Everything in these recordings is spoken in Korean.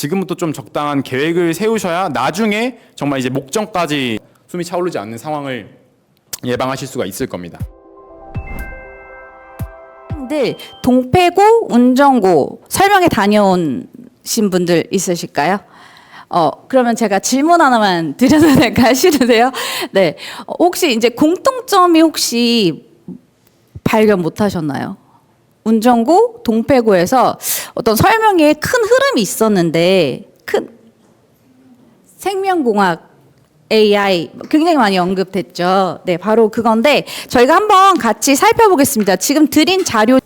지금부터 좀 적당한 계획을 세우셔야 나중에 정말 이제 목전까지 숨이 차오르지 않는 상황을 예방하실 수가 있을 겁니다. 동패고, 운전고 설명회 다녀오신 분들 있으실까요? 그러면 제가 질문 하나만 드려도 될까요? 싫으세요? 네. 혹시 이제 공통점이 혹시 발견 못 하셨나요? 운전고, 동패고에서 어떤 설명에 큰 흐름이 있었는데, 큰 생명공학, AI 굉장히 많이 언급됐죠. 네, 바로 그건데 저희가 한번 같이 살펴보겠습니다. 지금 드린 자료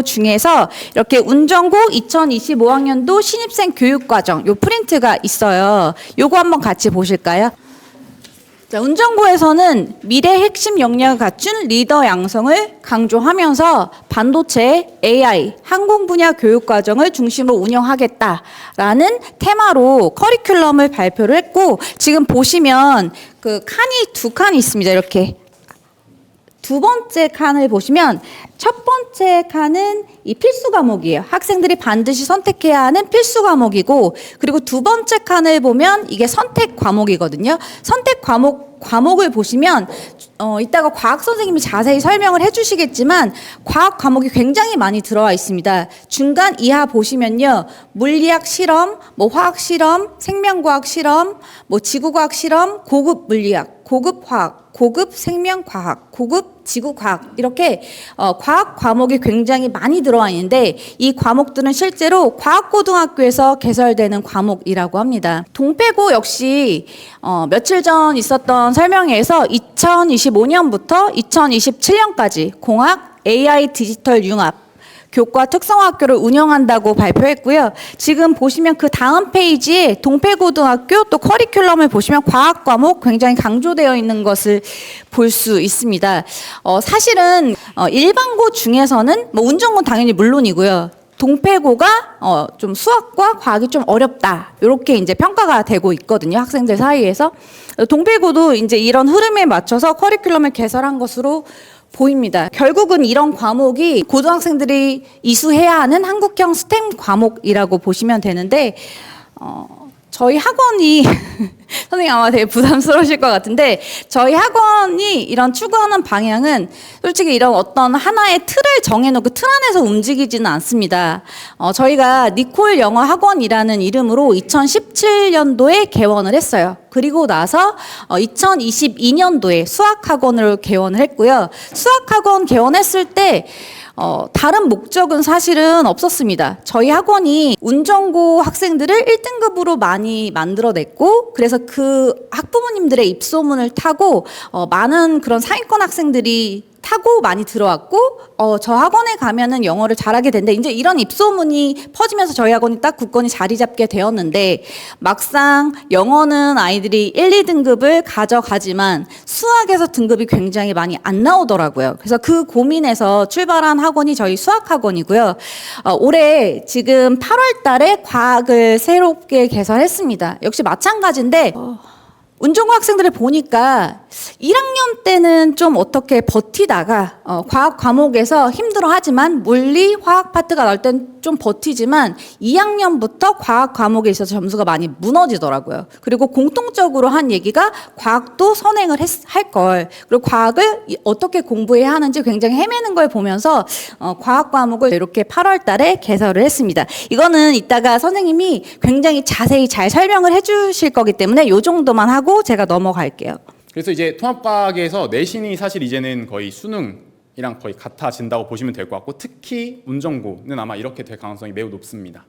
중에서 이렇게 운전고 2025학년도 신입생 교육과정 요 프린트가 있어요. 요거 한번 같이 보실까요? 자, 운전고에서는 미래 핵심 역량을 갖춘 리더 양성을 강조하면서 반도체, AI, 항공 분야 교육 과정을 중심으로 운영하겠다라는 테마로 커리큘럼을 발표를 했고, 지금 보시면 그 칸이 두 칸이 있습니다. 이렇게 두 번째 칸을 보시면 첫 번째 칸은 이 필수 과목이에요. 학생들이 반드시 선택해야 하는 필수 과목이고, 그리고 두 번째 칸을 보면 이게 선택 과목이거든요. 선택 과목을 보시면 이따가 과학 선생님이 자세히 설명을 해주시겠지만 과학 과목이 굉장히 많이 들어와 있습니다. 중간 이하 보시면요, 물리학 실험, 뭐 화학 실험, 생명과학 실험, 뭐 지구과학 실험, 고급 물리학, 고급 화학, 고급 생명과학, 고급 지구과학, 이렇게 과학 과목이 굉장히 많이 들어와 있는데 이 과목들은 실제로 과학고등학교에서 개설되는 과목이라고 합니다. 동패고 역시 며칠 전 있었던 설명회에서 2025년부터 2027년까지 공학, AI 디지털 융합 교과 특성화학교를 운영한다고 발표했고요. 지금 보시면 그 다음 페이지에 동패고등학교 또 커리큘럼을 보시면 과학 과목 굉장히 강조되어 있는 것을 볼 수 있습니다. 사실은 일반고 중에서는 뭐 운전고는 당연히 물론이고요. 동패고가 좀 수학과 과학이 좀 어렵다, 이렇게 이제 평가가 되고 있거든요, 학생들 사이에서. 동패고도 이제 이런 흐름에 맞춰서 커리큘럼을 개설한 것으로 보입니다. 결국은 이런 과목이 고등학생들이 이수해야 하는 한국형 스템 과목이라고 보시면 되는데, 저희 학원이 선생님 아마 되게 부담스러우실 것 같은데, 저희 학원이 이런 추구하는 방향은 솔직히 이런 어떤 하나의 틀을 정해놓고 틀 안에서 움직이지는 않습니다. 저희가 니콜 영어 학원이라는 이름으로 2017년도에 개원을 했어요. 그리고 나서 2022년도에 수학학원을 개원을 했고요. 수학학원 개원했을 때 다른 목적은 사실은 없었습니다. 저희 학원이 운전고 학생들을 1등급으로 많이 만들어냈고, 그래서 그 학부모님들의 입소문을 타고 많은 그런 상위권 학생들이 타고 많이 들어왔고, 저 학원에 가면은 영어를 잘하게 된다, 이제 이런 입소문이 퍼지면서 저희 학원이 딱 굳건히 자리 잡게 되었는데, 막상 영어는 아이들이 1, 2등급을 가져가지만 수학에서 등급이 굉장히 많이 안 나오더라고요. 그래서 그 고민에서 출발한 학원이 저희 수학학원이고요. 올해 지금 8월 달에 과학을 새롭게 개설했습니다. 역시 마찬가지인데, 운전고 학생들을 보니까 1학년 때는 좀 어떻게 버티다가 과학 과목에서 힘들어하지만 물리, 화학 파트가 나올 땐 좀 버티지만 2학년부터 과학 과목에 있어서 점수가 많이 무너지더라고요. 그리고 공통적으로 한 얘기가 과학도 선행을 할 걸, 그리고 과학을 어떻게 공부해야 하는지 굉장히 헤매는 걸 보면서 과학 과목을 이렇게 8월 달에 개설을 했습니다. 이거는 이따가 선생님이 굉장히 자세히 잘 설명을 해주실 거기 때문에 이 정도만 하고 제가 넘어갈게요. 그래서 이제 통합과학에서 내신이 사실 이제는 거의 수능이랑 거의 같아진다고 보시면 될 것 같고, 특히 운전고는 아마 이렇게 될 가능성이 매우 높습니다.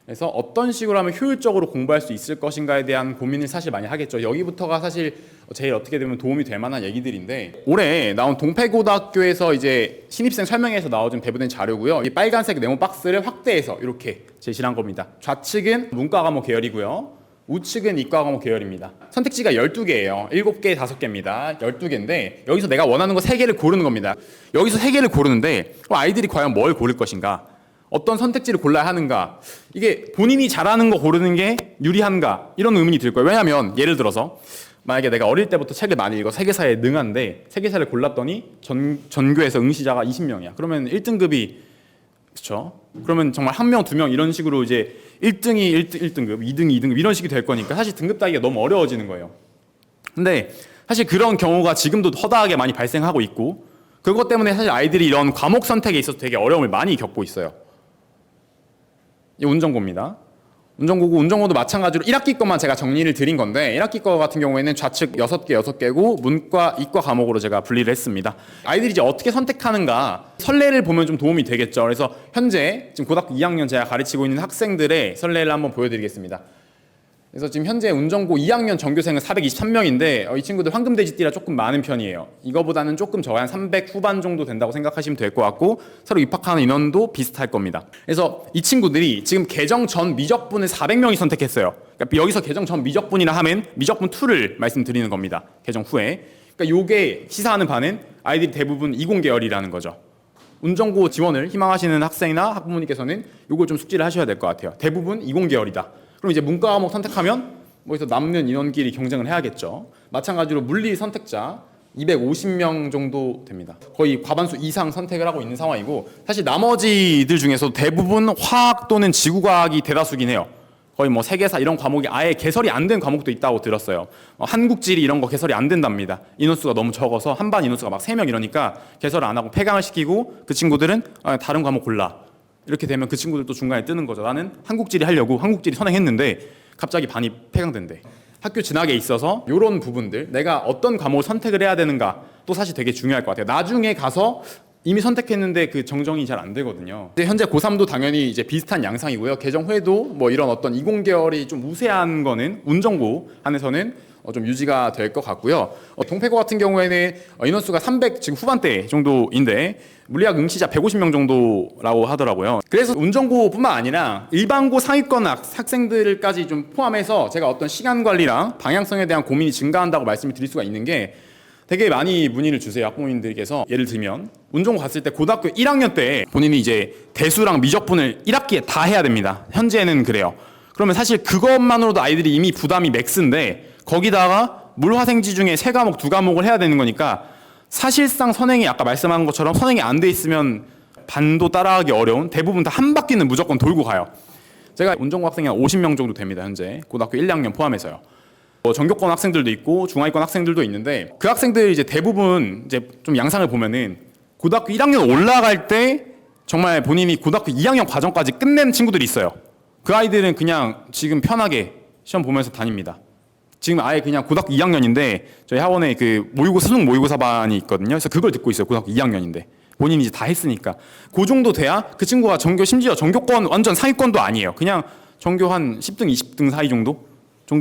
그래서 어떤 식으로 하면 효율적으로 공부할 수 있을 것인가에 대한 고민을 사실 많이 하겠죠. 여기부터가 사실 제일 어떻게 되면 도움이 될 만한 얘기들인데, 올해 나온 동패고등학교에서 이제 신입생 설명회에서 나와준 배부된 자료고요. 이 빨간색 네모 박스를 확대해서 이렇게 제시를 한 겁니다. 좌측은 문과 과목 계열이고요. 우측은 이과 과목 계열입니다. 선택지가 12개예요. 7개, 5개입니다. 12개인데 여기서 내가 원하는 거 3개를 고르는 겁니다. 여기서 3개를 고르는데 아이들이 과연 뭘 고를 것인가? 어떤 선택지를 골라야 하는가? 이게 본인이 잘하는 거 고르는 게 유리한가? 이런 의문이 들 거예요. 왜냐하면 예를 들어서 만약에 내가 어릴 때부터 책을 많이 읽어 세계사에 능한데 세계사를 골랐더니 전교에서 응시자가 20명이야. 그러면 1등급이 그렇죠? 그러면 정말 한 명, 두 명 이런 식으로 이제 1등이 1등급, 2등이 2등급 이런 식이 될 거니까 사실 등급 따기가 너무 어려워지는 거예요. 근데 사실 그런 경우가 지금도 허다하게 많이 발생하고 있고 그것 때문에 사실 아이들이 이런 과목 선택에 있어서 되게 어려움을 많이 겪고 있어요. 이 운전고입니다. 운전고도 마찬가지로 1학기 것만 제가 정리를 드린 건데 1학기 거 같은 경우에는 좌측 6개, 문과, 이과 과목으로 제가 분리를 했습니다. 아이들이 이제 어떻게 선택하는가 선례를 보면 좀 도움이 되겠죠. 그래서 현재 지금 고등학교 2학년 제가 가르치고 있는 학생들의 선례를 한번 보여드리겠습니다. 그래서 지금 현재 운전고 2학년 전교생은 423명인데 이 친구들 황금돼지띠라 조금 많은 편이에요. 이거보다는 조금 적어야 한 300 후반 정도 된다고 생각하시면 될 것 같고 서로 입학하는 인원도 비슷할 겁니다. 그래서 이 친구들이 지금 개정 전 미적분을 400명이 선택했어요. 그러니까 여기서 개정 전 미적분이라 하면 미적분 2를 말씀드리는 겁니다. 개정 후에. 그러니까 요게 시사하는 바는 아이들이 대부분 이공계열이라는 거죠. 운전고 지원을 희망하시는 학생이나 학부모님께서는 요걸 좀 숙지를 하셔야 될 것 같아요. 대부분 이공계열이다. 그럼 이제 문과 과목 선택하면 뭐에서 남는 인원끼리 경쟁을 해야겠죠. 마찬가지로 물리 선택자 250명 정도 됩니다. 거의 과반수 이상 선택을 하고 있는 상황이고 사실 나머지들 중에서 대부분 화학 또는 지구과학이 대다수긴 해요. 거의 뭐 세계사 이런 과목이 아예 개설이 안 된 과목도 있다고 들었어요. 한국지리 이런 거 개설이 안 된답니다. 인원수가 너무 적어서 한반 인원수가 막 3명 이러니까 개설을 안 하고 폐강을 시키고 그 친구들은 다른 과목 골라. 이렇게 되면 그 친구들도 중간에 뜨는 거죠. 나는 한국지리 하려고 한국지리 선행했는데 갑자기 반이 폐강된대. 학교 진학에 있어서 이런 부분들 내가 어떤 과목을 선택을 해야 되는가 또 사실 되게 중요할 것 같아요. 나중에 가서 이미 선택했는데 그 정정이 잘 안 되거든요. 현재 고3도 당연히 이제 비슷한 양상이고요. 개정 후에도 뭐 이런 어떤 이공계열이 좀 우세한 거는 운전고 안에서는 좀 유지가 될 것 같고요. 동패고 같은 경우에는 인원수가 300 지금 후반대 정도인데 물리학 응시자 150명 정도라고 하더라고요. 그래서 운전고뿐만 아니라 일반고 상위권 학생들까지 좀 포함해서 제가 어떤 시간 관리랑 방향성에 대한 고민이 증가한다고 말씀을 드릴 수가 있는 게 되게 많이 문의를 주세요. 학부모님들께서. 예를 들면 운전고 갔을 때 고등학교 1학년 때 본인이 이제 대수랑 미적분을 1학기에 다 해야 됩니다. 현재는 그래요. 그러면 사실 그것만으로도 아이들이 이미 부담이 맥스인데 거기다가 물화생지 중에 3과목, 2과목을 해야 되는 거니까 사실상 선행이 아까 말씀한 것처럼 선행이 안 돼 있으면 반도 따라하기 어려운 대부분 다 한 바퀴는 무조건 돌고 가요. 제가 운전고 학생이 한 50명 정도 됩니다. 현재 고등학교 1, 2학년 포함해서요. 전교권 학생들도 있고 중하위권 학생들도 있는데 그 학생들 이제 대부분 이제 좀 양상을 보면은 고등학교 1학년 올라갈 때 정말 본인이 고등학교 2학년 과정까지 끝낸 친구들이 있어요. 그 아이들은 그냥 지금 편하게 시험 보면서 다닙니다. 지금 아예 그냥 고등학교 2학년인데 저희 학원에 그 모의고사 수능 모의고사반이 있거든요. 그래서 그걸 듣고 있어요. 고등학교 2학년인데 본인이 이제 다 했으니까 그 정도 돼야 그 친구가 심지어 전교권 완전 상위권도 아니에요. 그냥 전교 한 10등, 20등 사이 정도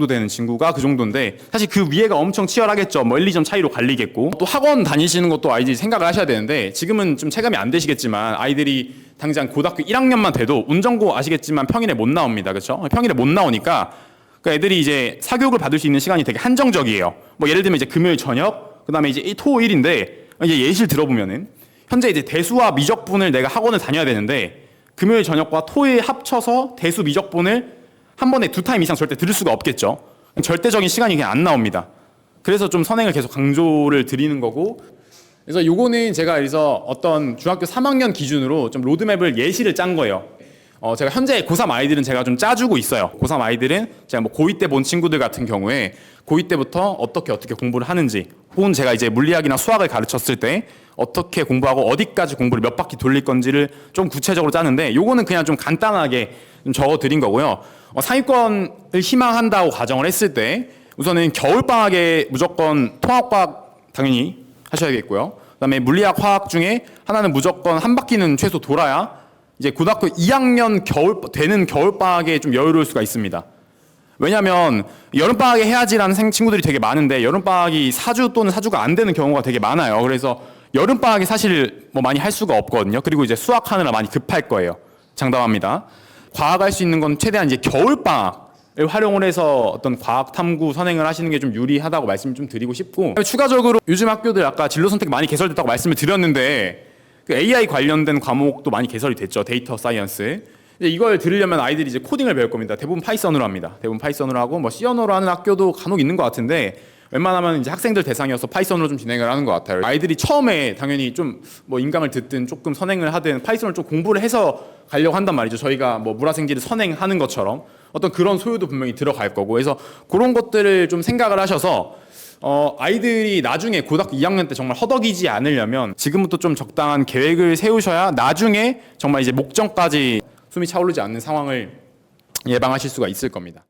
되는 친구가 그 정도인데 사실 그 위에가 엄청 치열하겠죠. 뭐 1, 2점 차이로 갈리겠고 또 학원 다니시는 것도 아이들이 생각을 하셔야 되는데 지금은 좀 체감이 안 되시겠지만 아이들이 당장 고등학교 1학년만 돼도 운전고 아시겠지만 평일에 못 나옵니다. 그렇죠? 평일에 못 나오니까 그러니까 애들이 이제 사교육을 받을 수 있는 시간이 되게 한정적이에요. 뭐 예를 들면 이제 금요일 저녁, 그다음에 이제 토일인데 이제 예시를 들어보면은 현재 이제 대수와 미적분을 내가 학원을 다녀야 되는데 금요일 저녁과 토일 합쳐서 대수 미적분을 한 번에 2타임 이상 절대 들을 수가 없겠죠. 절대적인 시간이 그냥 안 나옵니다. 그래서 좀 선행을 계속 강조를 드리는 거고. 그래서 요거는 제가 그래서 어떤 중학교 3학년 기준으로 좀 로드맵을 예시를 짠 거예요. 제가 현재 고3 아이들은 제가 좀 짜주고 있어요. 고3 아이들은 제가 뭐 고2 때 본 친구들 같은 경우에 고2 때부터 어떻게 공부를 하는지 혹은 제가 이제 물리학이나 수학을 가르쳤을 때 어떻게 공부하고 어디까지 공부를 몇 바퀴 돌릴 건지를 좀 구체적으로 짜는데 요거는 그냥 좀 간단하게 좀 적어드린 거고요. 상위권을 희망한다고 가정을 했을 때 우선은 겨울방학에 무조건 통합과학 당연히 하셔야겠고요. 그다음에 물리학, 화학 중에 하나는 무조건 한 바퀴는 최소 돌아야 이제 고등학교 2학년 되는 겨울방학에 좀 여유로울 수가 있습니다. 왜냐하면 여름방학에 해야지라는 친구들이 되게 많은데 여름방학이 4주 또는 4주가 안 되는 경우가 되게 많아요. 그래서 여름방학에 사실 뭐 많이 할 수가 없거든요. 그리고 이제 수학하느라 많이 급할 거예요. 장담합니다. 과학할 수 있는 건 최대한 이제 겨울방학을 활용을 해서 어떤 과학 탐구 선행을 하시는 게 좀 유리하다고 말씀 좀 드리고 싶고 추가적으로 요즘 학교들 아까 진로 선택 많이 개설됐다고 말씀을 드렸는데 그 AI 관련된 과목도 많이 개설이 됐죠. 데이터 사이언스. 이걸 들으려면 아이들이 이제 코딩을 배울 겁니다. 대부분 파이썬으로 합니다. 대부분 파이썬으로 하고 뭐 C 언어로 하는 학교도 간혹 있는 것 같은데 웬만하면 이제 학생들 대상이어서 파이썬으로 좀 진행을 하는 것 같아요. 아이들이 처음에 당연히 좀 뭐 인강을 듣든 조금 선행을 하든 파이썬을 좀 공부를 해서 가려고 한단 말이죠. 저희가 뭐 물화생지를 선행하는 것처럼 어떤 그런 소요도 분명히 들어갈 거고, 그래서 그런 것들을 좀 생각을 하셔서 아이들이 나중에 고등학교 2학년 때 정말 허덕이지 않으려면 지금부터 좀 적당한 계획을 세우셔야 나중에 정말 이제 목적까지 숨이 차오르지 않는 상황을 예방하실 수가 있을 겁니다.